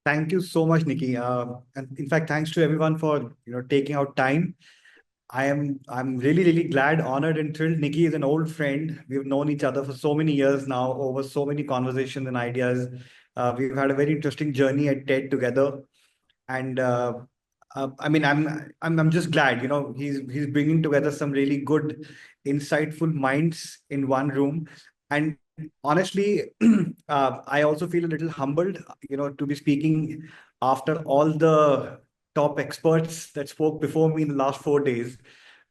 Thank you so much, Nikki. And in fact, thanks to everyone for taking out time. I'm really glad, honored, and thrilled. Nikki is an old friend. We've known each other for so many years now, over so many conversations and ideas. We've had a very interesting journey at TED together, and I mean, I'm just glad. He's bringing together some really good, insightful minds in one room, and honestly, I also feel a little humbled, to be speaking after all the top experts that spoke before me in the last 4 days.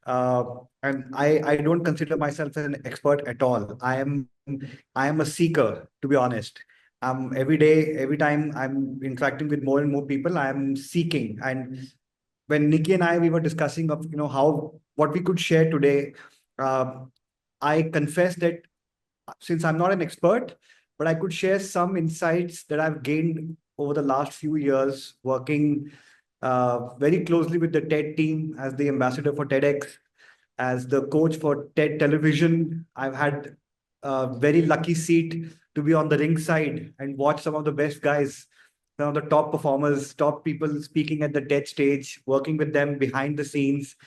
Uh, and I don't consider myself an expert at all. I am a seeker, to be honest. Every day, every time I'm interacting with more and more people, I'm seeking. And when Nikki and I we were discussing of how what we could share today, uh, I confess that since I'm not an expert, but I could share some insights that I've gained over the last few years working very closely with the TED team as the ambassador for TEDx, as the coach for TED Television. I've had a very lucky seat to be on the ring side and watch some of the best guys, some of the top performers, top people speaking at the TED stage, working with them behind the scenes,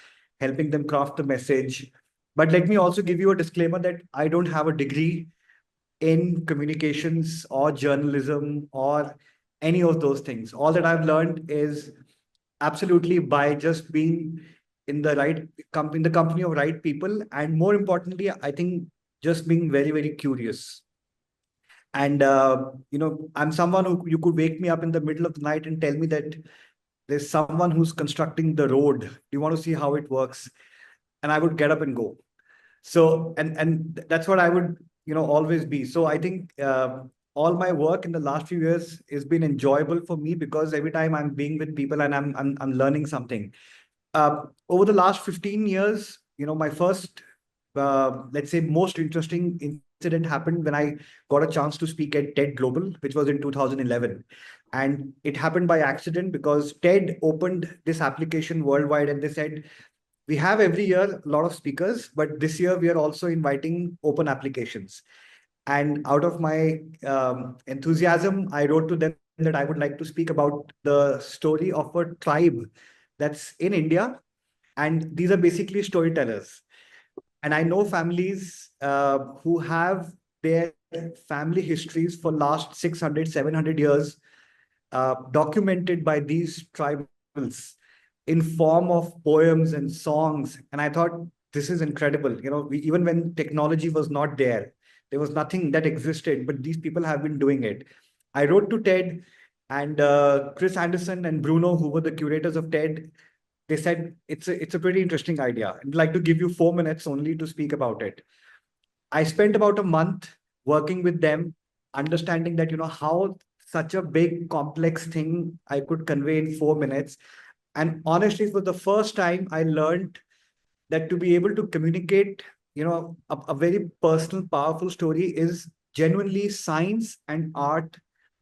helping them craft the message. But let me also give you a disclaimer that I don't have a degree in communications or journalism or any of those things. All that I've learned is absolutely by just being in the in the company of right people, and more importantly, I think just being very curious. And I'm someone who you could wake me up in the middle of the night and tell me that there's someone who's constructing the road. Do you want to see how it works? And I would get up and go. So and that's what I would always be. So I think all my work in the last few years has been enjoyable for me because every time I'm being with people and I'm learning something. Over the last 15 years, my first, let's say, most interesting incident happened when I got a chance to speak at TED Global, which was in 2011. And it happened by accident because TED opened this application worldwide and they said, we have every year a lot of speakers, but this year we are also inviting open applications. And out of my enthusiasm, I wrote to them that I would like to speak about the story of a tribe that's in India. And these are basically storytellers. And I know families who have their family histories for last 600, 700 years documented by these tribals in form of poems and songs. And I thought, this is incredible. Even when technology was not there, there was nothing that existed, but these people have been doing it. I wrote to TED, and Chris Anderson and Bruno, who were the curators of TED, they said it's a pretty interesting idea. I'd like to give you 4 minutes only to speak about it. I spent about a month working with them, understanding that how such a big complex thing I could convey in 4 minutes. And honestly, for the first time, I learned that to be able to communicate, a very personal, powerful story is genuinely science and art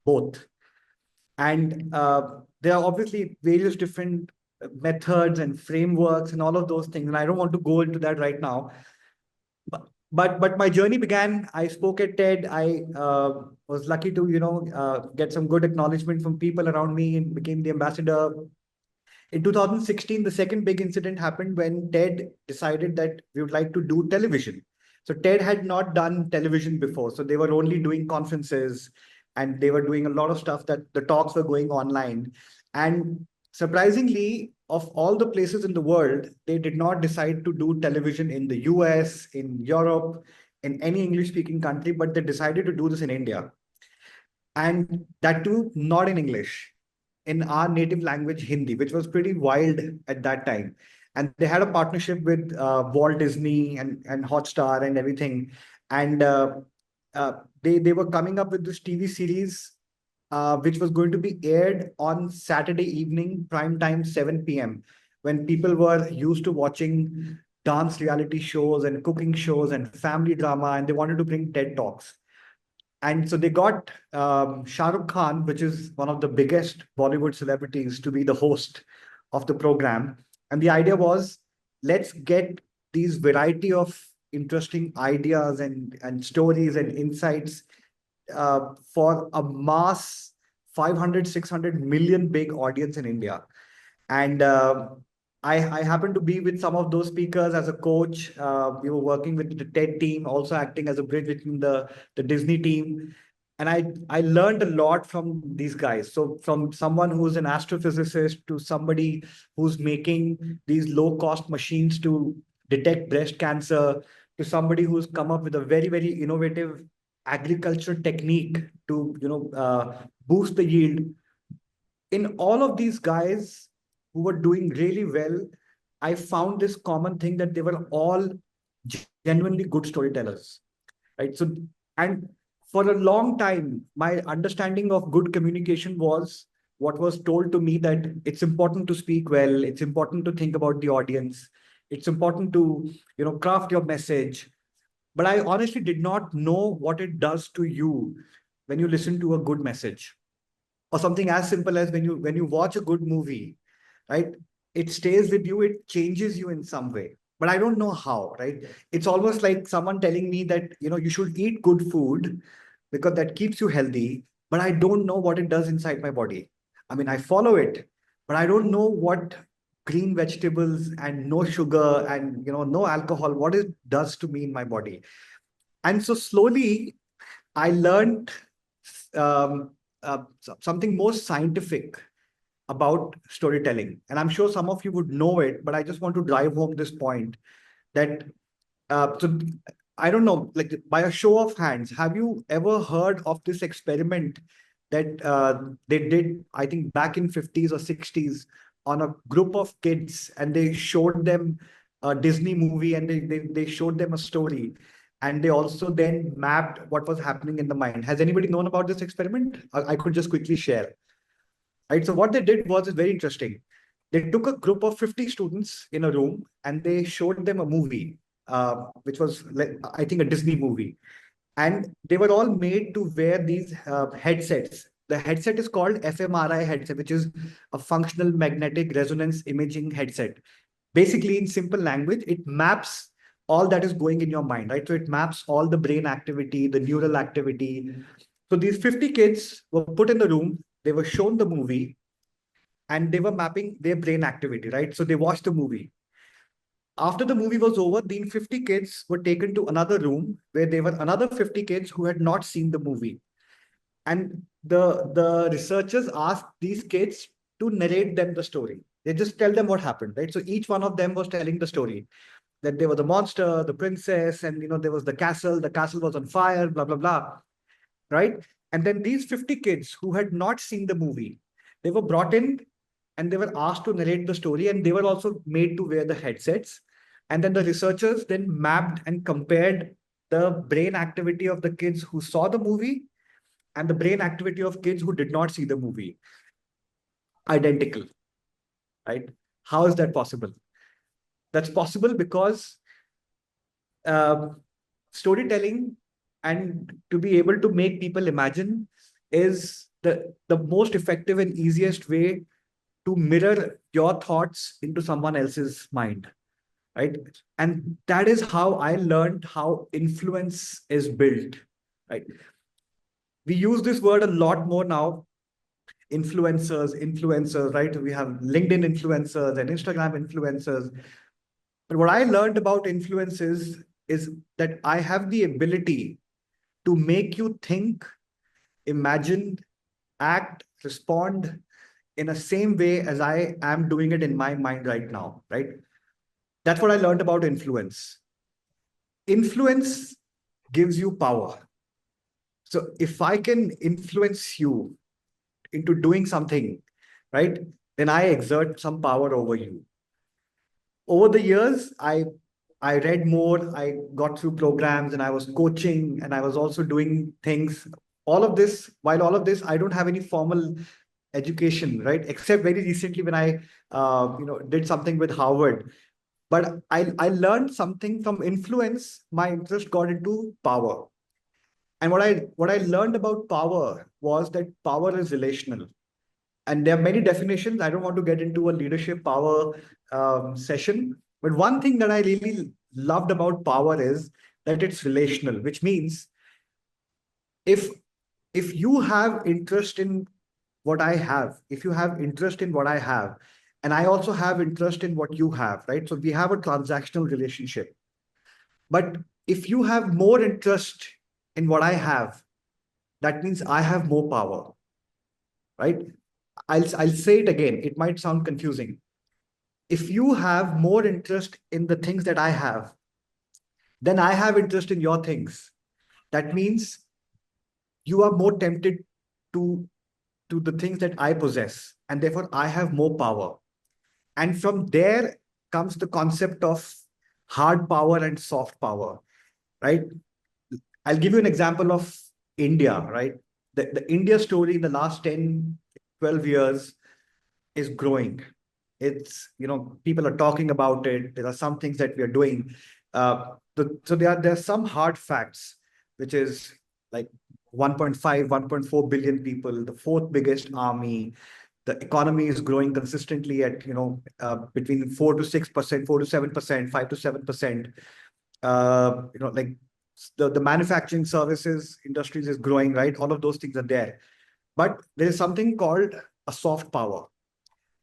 both. And there are obviously various different methods and frameworks and all of those things. And I don't want to go into that right now. But my journey began. I spoke at TED. I was lucky to get some good acknowledgement from people around me and became the ambassador. In 2016, the second big incident happened when TED decided that we would like to do television. So TED had not done television before. So they were only doing conferences and they were doing a lot of stuff that the talks were going online. And surprisingly, of all the places in the world, they did not decide to do television in the US, in Europe, in any English speaking country, but they decided to do this in India. And that too, not in English, in our native language, Hindi, which was pretty wild at that time. And they had a partnership with Walt Disney and Hotstar and everything. And they were coming up with this TV series, which was going to be aired on Saturday evening, prime time, 7 p.m., when people were used to watching dance reality shows and cooking shows and family drama, and they wanted to bring TED Talks. And so they got Shah Rukh Khan, which is one of the biggest Bollywood celebrities, to be the host of the program. And the idea was, let's get these variety of interesting ideas and stories and insights for a mass 500, 600 million big audience in India. And I happened to be with some of those speakers as a coach. We were working with the TED team, also acting as a bridge between the Disney team. And I learned a lot from these guys. So from someone who's an astrophysicist to somebody who's making these low cost machines to detect breast cancer, to somebody who's come up with a very, very innovative agriculture technique to boost the yield. In all of these guys who were doing really well, I found this common thing that they were all genuinely good storytellers, right? So, and for a long time, my understanding of good communication was what was told to me, that it's important to speak well, it's important to think about the audience, it's important to, craft your message. But I honestly did not know what it does to you when you listen to a good message, or something as simple as when you watch a good movie, right? It stays with you, it changes you in some way, but I don't know how, right? It's almost like someone telling me that you should eat good food because that keeps you healthy, but I don't know what it does inside my body. I mean, I follow it, but I don't know what green vegetables and no sugar and no alcohol, what it does to me in my body. And so slowly I learned um, something more scientific about storytelling. And I'm sure some of you would know it, but I just want to drive home this point that so I don't know, like by a show of hands, have you ever heard of this experiment that they did, I think back in 50s or 60s, on a group of kids, and they showed them a Disney movie, and they showed them a story, and they also then mapped what was happening in the mind. Has anybody known about this experiment? I could just quickly share. Right. So what they did was very interesting. They took a group of 50 students in a room and they showed them a movie, which was, like, I think, a Disney movie. And they were all made to wear these headsets. The headset is called fMRI headset, which is a functional magnetic resonance imaging headset. Basically, in simple language, it maps all that is going in your mind, right? So it maps all the brain activity, the neural activity. So these 50 kids were put in the room, they were shown the movie, and they were mapping their brain activity, right? So they watched the movie. After the movie was over, the 50 kids were taken to another room where there were another 50 kids who had not seen the movie. And the researchers asked these kids to narrate them the story. They just tell them what happened, right? So each one of them was telling the story, that there was the monster, the princess, and there was the castle was on fire, blah, blah, blah, right? And then these 50 kids who had not seen the movie, they were brought in and they were asked to narrate the story, and they were also made to wear the headsets. And then the researchers then mapped and compared the brain activity of the kids who saw the movie and the brain activity of kids who did not see the movie. Identical, right? How is that possible? That's possible because storytelling, and to be able to make people imagine, is the most effective and easiest way to mirror your thoughts into someone else's mind, right? And that is how I learned how influence is built, right? We use this word a lot more now. Influencers, right? We have LinkedIn influencers and Instagram influencers. But what I learned about influence is that I have the ability to make you think, imagine, act, respond in the same way as I am doing it in my mind right now, right? That's what I learned about influence. Influence gives you power. So if I can influence you into doing something, right, then I exert some power over you. Over the years, I read more, I got through programs, and I was coaching, and I was also doing things. All of this, while all of this, I don't have any formal education, right? Except very recently when I did something with Harvard. But I learned something from influence. My interest got into power. And what I learned about power was that power is relational. And there are many definitions. I don't want to get into a leadership power session. But one thing that I really loved about power is that it's relational, which means if if you have interest in what I have, if you have interest in what I have, and I also have interest in what you have, right? So we have a transactional relationship. But if you have more interest in what I have, that means I have more power, right? I'll say it again. It might sound confusing. If you have more interest in the things that I have, then I have interest in your things. That means you are more tempted to the things that I possess, and therefore I have more power. And from there comes the concept of hard power and soft power, right? I'll give you an example of India, right? The India story in the last 10, 12 years is growing. It's, people are talking about it. There are some things that we are doing. So there are some hard facts, which is like 1.5, 1.4 billion people, the fourth biggest army. The economy is growing consistently at, between 4 to 6%, 4 to 7%, 5 to 7%. Like the manufacturing services industries is growing, right? All of those things are there. But there is something called a soft power,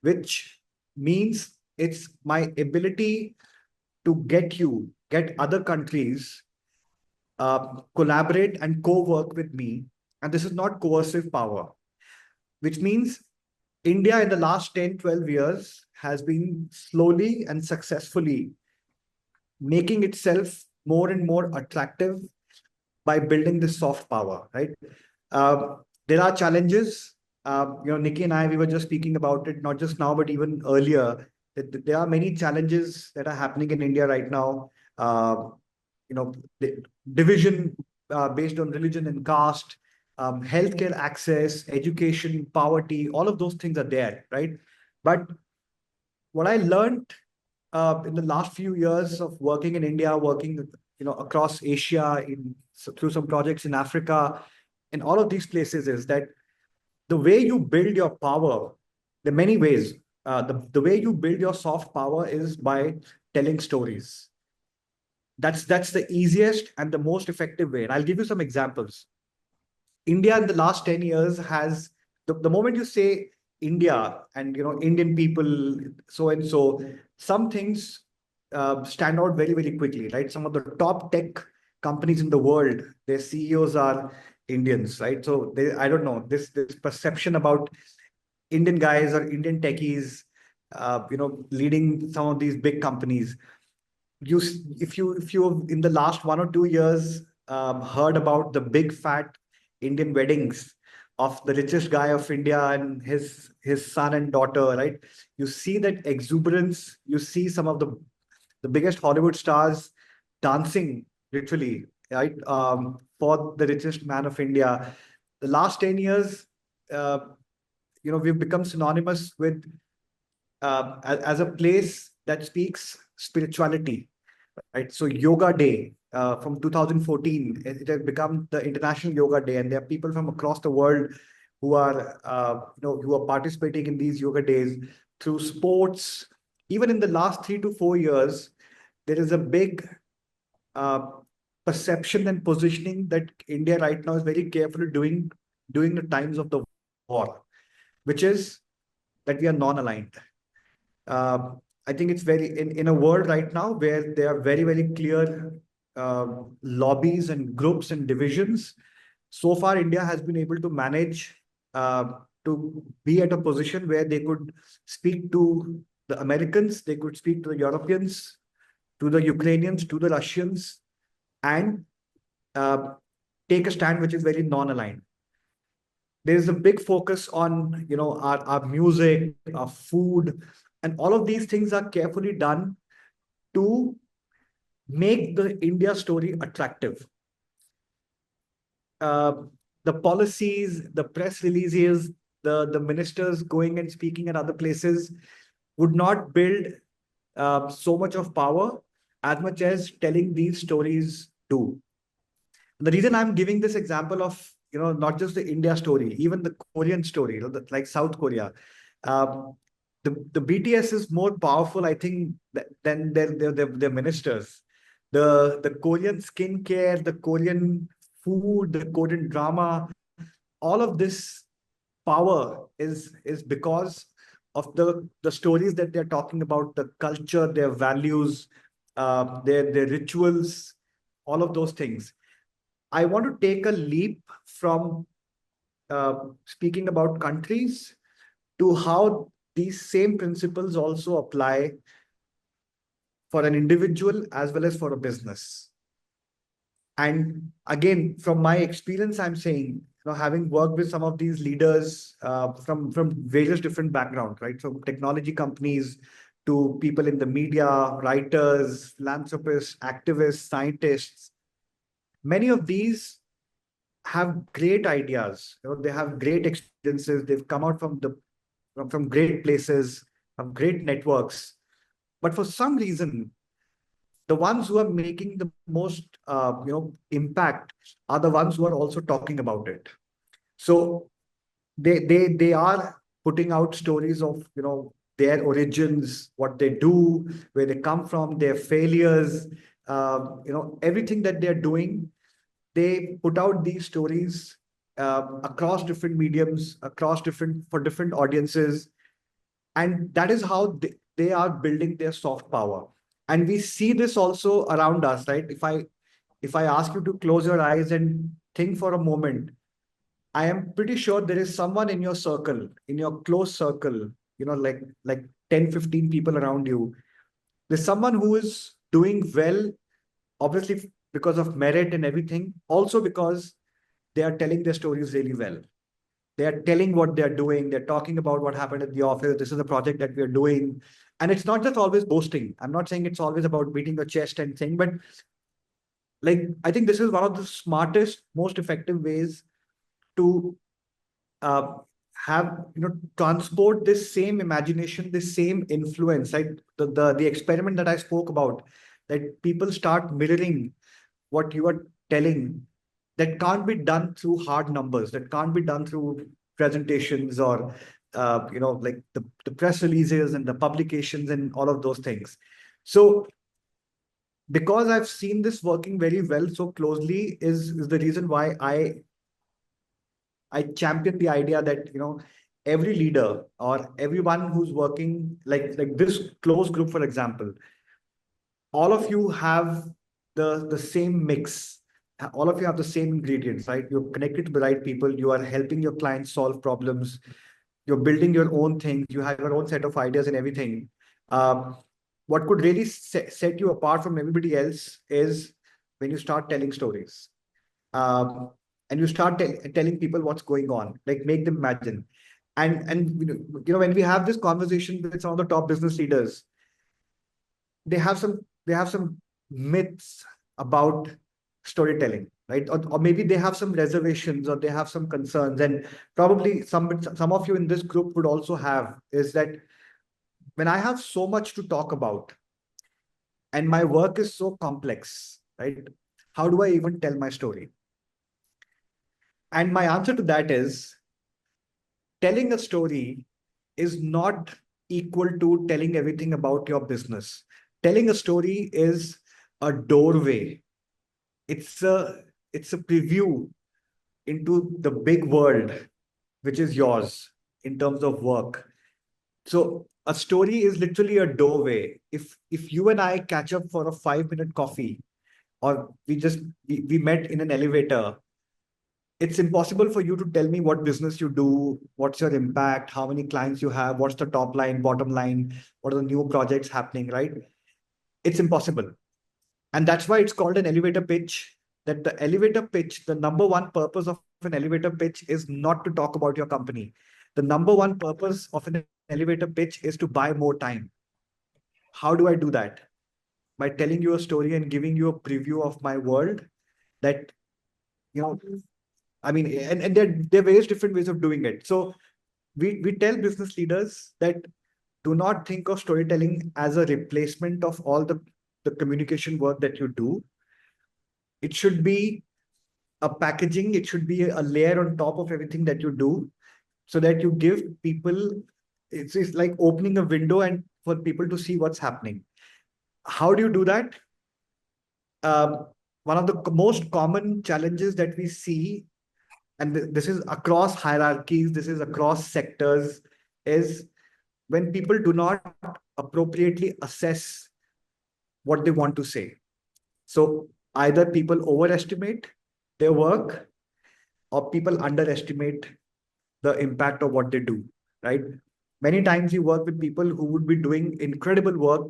which means it's my ability to get other countries collaborate and co-work with me. And this is not coercive power, which means India in the last 10, 12 years has been slowly and successfully making itself more and more attractive by building this soft power, right? Uh, there are challenges. Nikki and I, we were just speaking about it, not just now, but even earlier, that there are many challenges that are happening in India right now. The division based on religion and caste, healthcare access, education, poverty, all of those things are there, right? But what I learned in the last few years of working in India, working across Asia, through some projects in Africa, in all of these places, is that the way you build your power, there are many ways. The way you build your soft power is by telling stories. That's the easiest and the most effective way. And I'll give you some examples. India in the last 10 years has the moment you say India and Indian people, so and so, some things stand out very, very quickly, right? Some of the top tech companies in the world, their CEOs are Indians, right? So I don't know, this perception about Indian guys or Indian techies, leading some of these big companies. If you in the last 1 or 2 years heard about the big fat Indian weddings of the richest guy of India and his son and daughter, right? You see that exuberance. You see some of the biggest Hollywood stars dancing literally, right? For the richest man of India. The last 10 years, uh, we've become synonymous with as a place that speaks spirituality, right? So Yoga Day from 2014, it has become the International Yoga Day, and there are people from across the world who are participating in these yoga days through sports. Even in the last 3 to 4 years, there is a big uh, perception and positioning that India right now is very carefully doing during the times of the war, which is that we are non-aligned. uh, I think it's very in a world right now where there are very, very clear lobbies and groups and divisions. So far, India has been able to manage to be at a position where they could speak to the Americans, they could speak to the Europeans, to the Ukrainians, to the Russians, and uh, take a stand which is very non-aligned. There's a big focus on our music, our food, and all of these things are carefully done to make the India story attractive. uh, the policies, the press releases, the ministers going and speaking at other places would not build so much of power as much as telling these stories do. The reason I'm giving this example of not just the India story, even the Korean story, like South Korea, um, the BTS is more powerful, I think, than their ministers. The Korean skincare, the Korean food, the Korean drama, all of this power is because of the stories that they're talking about, the culture, their values, their rituals, all of those things. I want to take a leap from speaking about countries to how these same principles also apply for an individual as well as for a business. And again, from my experience, I'm saying, having worked with some of these leaders from various different backgrounds, right? From technology companies to people in the media, writers, philanthropists, activists, scientists. Many of these have great ideas. They have great experiences. They've come out from great places, from great networks. But for some reason, the ones who are making the most impact are the ones who are also talking about it. So they are putting out stories of their origins, what they do, where they come from, their failures, everything that they're doing. They put out these stories across different mediums, across different audiences, and that is how they are building their soft power. And we see this also around us, right? If I ask you to close your eyes and think for a moment, I am pretty sure there is someone in your circle, in your close circle, like 10, 15 people around you. There's someone who is doing well, obviously because of merit and everything, also because they are telling their stories really well. They are telling what they're doing. They're talking about what happened at the office. This is a project that we're doing. And it's not just always boasting. I'm not saying it's always about beating your chest and saying, but like, I think this is one of the smartest, most effective ways to uh, have, transport this same imagination, this same influence, like the experiment that I spoke about, that people start mirroring what you are telling. That can't be done through hard numbers. That can't be done through presentations or like the press releases and the publications and all of those things. So because I've seen this working very well so closely is the reason why I champion the idea that every leader or everyone who's working like this close group, for example, all of you have the same mix. All of you have the same ingredients, right? You're connected to the right people. You are helping your clients solve problems. You're building your own things. You have your own set of ideas and everything. Um, what could really set you apart from everybody else is when you start telling stories. And you start telling people what's going on, like make them imagine. And when we have this conversation with some of the top business leaders, they have some myths about storytelling, right? Or maybe they have some reservations or they have some concerns, and probably some of you in this group would also have, is that when I have so much to talk about and my work is so complex, right? How do I even tell my story? And my answer to that is, telling a story is not equal to telling everything about your business. Telling a story is a doorway. It's a preview into the big world, which is yours in terms of work. So a story is literally a doorway. If you and I catch up for a 5-minute coffee, or we met in an elevator, it's impossible for you to tell me what business you do, what's your impact, how many clients you have, what's the top line, bottom line, what are the new projects happening, right? It's impossible. And that's why it's called an elevator pitch. That the elevator pitch, the number one purpose of an elevator pitch is not to talk about your company. The number one purpose of an elevator pitch is to buy more time. How do I do that? By telling you a story and giving you a preview of my world that, you know, I mean, and there are various different ways of doing it. So we tell business leaders that do not think of storytelling as a replacement of all the communication work that you do. It should be a packaging, it should be a layer on top of everything that you do, so that you give people, it's like opening a window and for people to see what's happening. How do you do that? Um, One of the most common challenges that we see and this is across hierarchies, this is across sectors, is when people do not appropriately assess what they want to say. So either people overestimate their work or people underestimate the impact of what they do, right? Many times you work with people who would be doing incredible work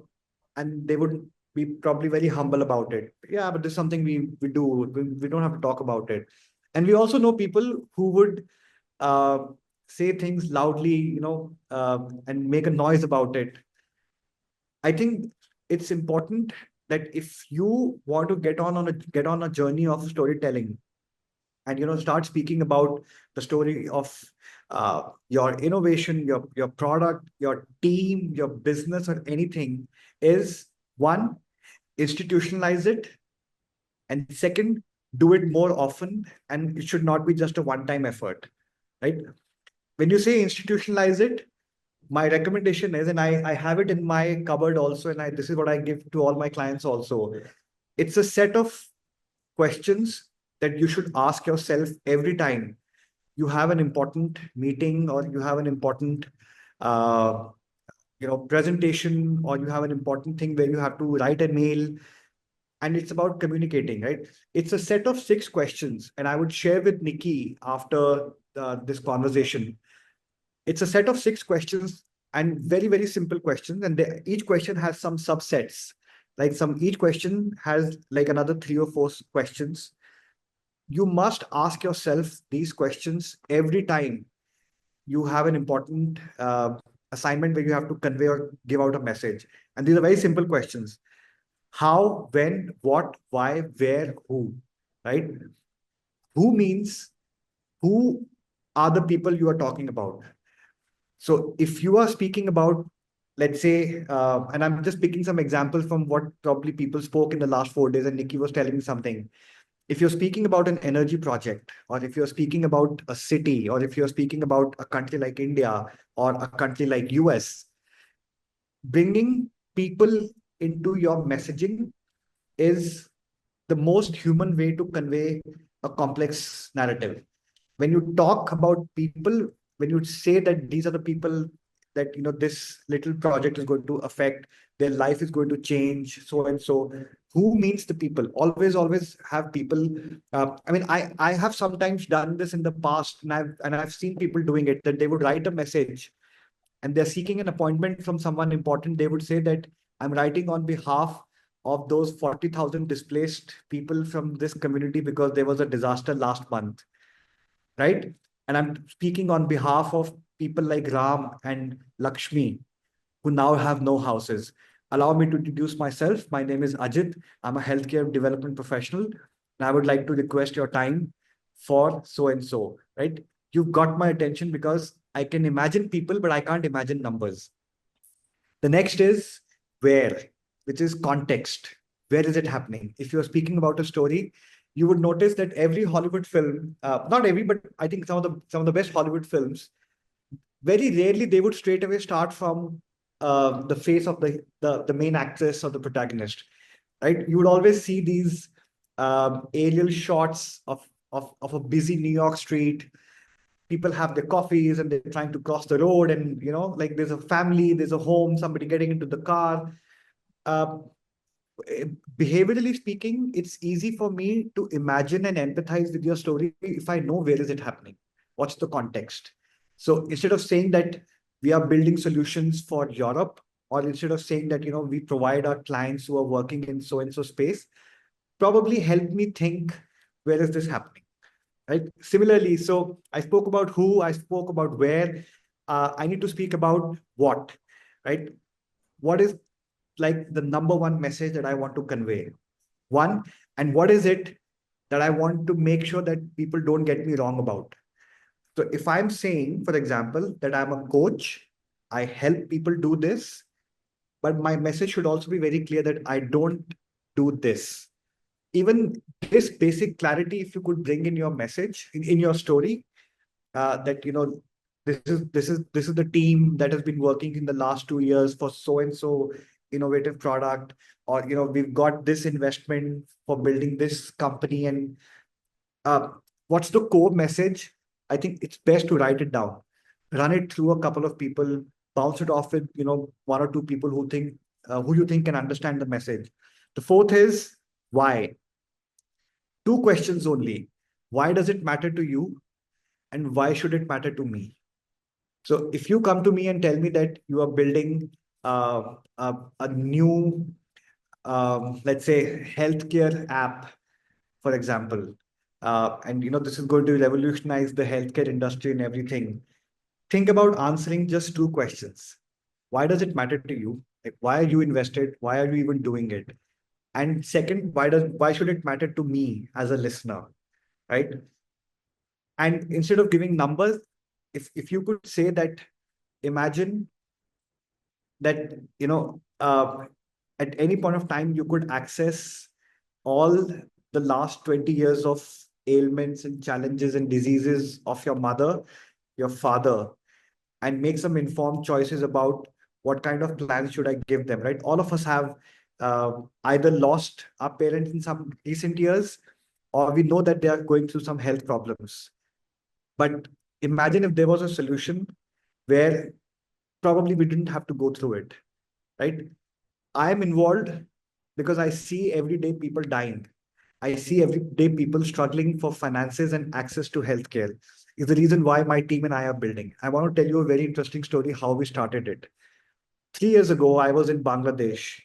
and they would be probably very humble about it. Yeah, but this is something we do. We don't have to talk about it. And we also know people who would uh, say things loudly, and make a noise about it. I think it's important that if you want to get on a journey of storytelling, and start speaking about the story of your innovation, your product, your team, your business, or anything, is one, institutionalize it, and second, do it more often, and it should not be just a one time effort, right? When you say institutionalize it, my recommendation is, and I have it in my cupboard also, and this is what I give to all my clients also. It's a set of questions that you should ask yourself every time you have an important meeting, or you have an important uh, presentation, or you have an important thing where you have to write a mail, and it's about communicating, right? It's a set of 6 questions, and I would share with Nikki after this conversation. It's a set of 6 questions, and very, very simple questions, and each question has some subsets. Like each question has like another 3 or 4 questions. You must ask yourself these questions every time you have an important assignment where you have to convey or give out a message. And these are very simple questions: how, when, what, why, where, who, right? Who means, who are the people you are talking about? So if you are speaking about, let's say, and I'm just picking some examples from what probably people spoke in the last 4 days, and Nikki was telling me something. If you're speaking about an energy project, or if you're speaking about a city, or if you're speaking about a country like India or a country like US, bringing people into your messaging is the most human way to convey a complex narrative. When you talk about people, when you say that these are the people that this little project is going to affect, their life is going to change, so and so, who means the people? Always have people. I mean, I have sometimes done this in the past, and I've seen people doing it, that they would write a message and they're seeking an appointment from someone important. They would say that I'm writing on behalf of those 40,000 displaced people from this community because there was a disaster last month, right? And I'm speaking on behalf of people like Ram and Lakshmi, who now have no houses. Allow me to introduce myself. My name is Ajit. I'm a healthcare development professional, and I would like to request your time for so and so, right? You've got my attention because I can imagine people, but I can't imagine numbers. The next is where, which is context. Where is it happening? If you're speaking about a story, you would notice that every Hollywood film, not every, but I think some of the best Hollywood films, very rarely they would straight away start from the face of the main actress or the protagonist, right? You would always see these aerial shots of a busy New York street. People have their coffees and they're trying to cross the road, and like there's a family, there's a home, somebody getting into the car. uh, Behaviorally speaking, it's easy for me to imagine and empathize with your story if I know where is it happening, what's the context. So instead of saying that we are building solutions for Europe, or instead of saying that we provide our clients who are working in so and so space, probably help me think, where is this happening, right? Similarly, so I spoke about who, I spoke about where. I need to speak about what, right? What is like the number one message that I want to convey? One, and what is it that I want to make sure that people don't get me wrong about? So if I'm saying, for example, that I'm a coach, I help people do this, but my message should also be very clear that I don't do this. Even this basic clarity, if you could bring in your message, in your story, that this is the team that has been working in the last 2 years for so and so innovative product, or we've got this investment for building this company, and what's the core message? I think it's best to write it down, run it through a couple of people, bounce it off with one or two people who you think can understand the message. The fourth is why. Two questions only. Why does it matter to you, and why should it matter to me? So if you come to me and tell me that you are building a new, let's say, healthcare app, for example, and this is going to revolutionize the healthcare industry and everything. Think about answering just two questions. Why does it matter to you? Like, why are you invested? Why are you even doing it? And second, why should it matter to me as a listener, right? And instead of giving numbers, if you could say that, imagine that at any point of time you could access all the last 20 years of ailments and challenges and diseases of your mother, your father, and make some informed choices about what kind of plans should I give them, right? All of us have either lost our parents in some recent years, or we know that they are going through some health problems. But imagine if there was a solution where probably we didn't have to go through it, right? I am involved because I see everyday people dying. I see everyday people struggling for finances and access to healthcare. Is the reason why my team and I are building. I want to tell you a very interesting story how we started it. 3 years ago, I was in Bangladesh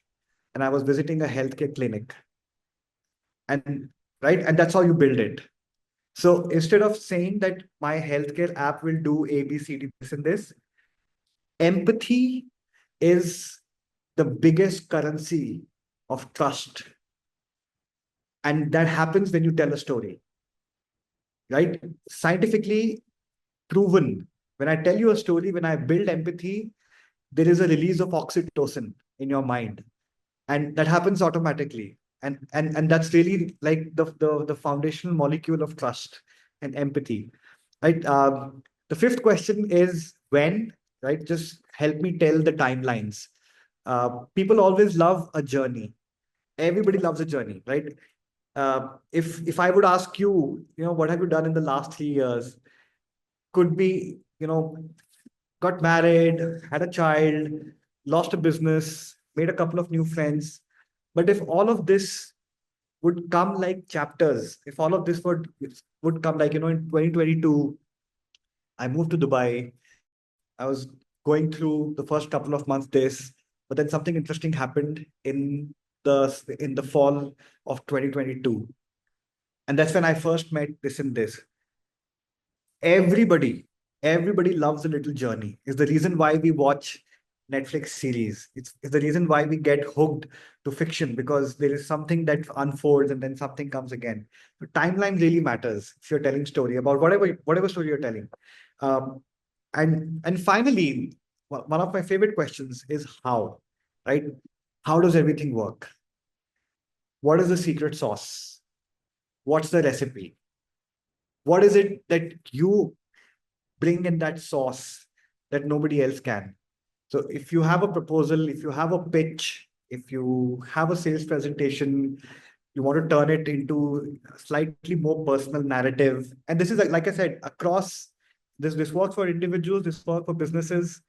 and I was visiting a healthcare clinic. And right, and that's how you build it. So instead of saying that my healthcare app will do A, B, C, D, this and this, empathy is the biggest currency of trust. And that happens when you tell a story, right? Scientifically proven. When I tell you a story, when I build empathy, there is a release of oxytocin in your mind. And that happens automatically. And that's really like the foundational molecule of trust and empathy, right? The fifth question is when, right? Just help me tell the timelines. People always love a journey. Everybody loves a journey, right? If I would ask you, what have you done in the last 3 years? Could be, got married, had a child, lost a business, made a couple of new friends. But if all of this would come like chapters, if all of this would come like, in 2022, I moved to Dubai. I was going through the first couple of months this, but then something interesting happened in the fall of 2022. And that's when I first met this and this. Everybody loves a little journey. Is the reason why we watch Netflix series. It's the reason why we get hooked to fiction, because there is something that unfolds and then something comes again. The timeline really matters if you're telling story about whatever story you're telling. um, and finally, one of my favorite questions is how, right? How does everything work? What is the secret sauce? What's the recipe? What is it that you bring in that sauce that nobody else can? So if you have a proposal, if you have a pitch, if you have a sales presentation, you want to turn it into a slightly more personal narrative. And this is like I said, across this works for individuals, this works for businesses.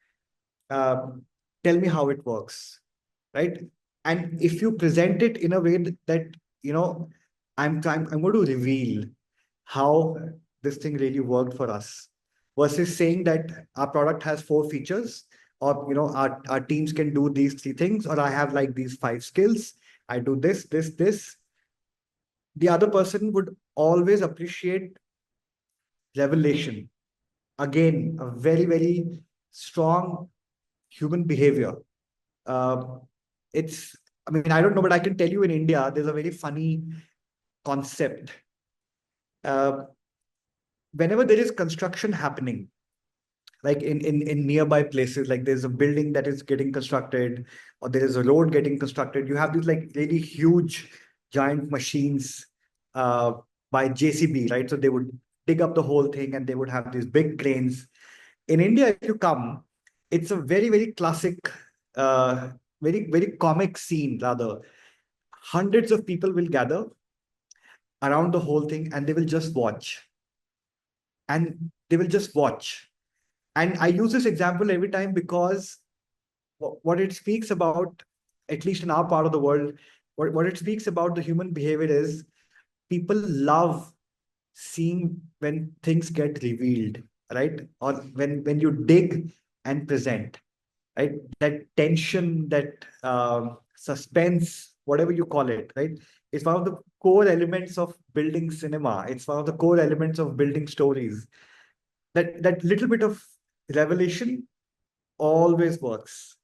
Um, Tell me how it works, right? And if you present it in a way that you know, I'm going to reveal how this thing really worked for us, versus saying that our product has 4 features, or our teams can do these 3 things, or I have like these 5 skills. I do this. The other person would always appreciate revelation. Again, a very, very strong human behavior. Uh, it's, I mean, I don't know, but I can tell you in India, there's a very funny concept. Uh, Whenever there is construction happening, like in nearby places, like there's a building that is getting constructed, or there is a road getting constructed, you have these like really huge giant machines uh, by JCB, right? So they would dig up the whole thing and they would have these big cranes. In India, if you come, it's a very, very classic, uh, very, very comic scene rather. Hundreds of people will gather around the whole thing and they will just watch. and they will just watch. And I use this example every time because what it speaks about, at least in our part of the world, what it speaks about the human behavior is people love seeing when things get revealed, right? Or when you dig and present, right? That tension, that suspense, whatever you call it, right? It's one of the core elements of building cinema. It's one of the core elements of building stories. That little bit of revelation always works.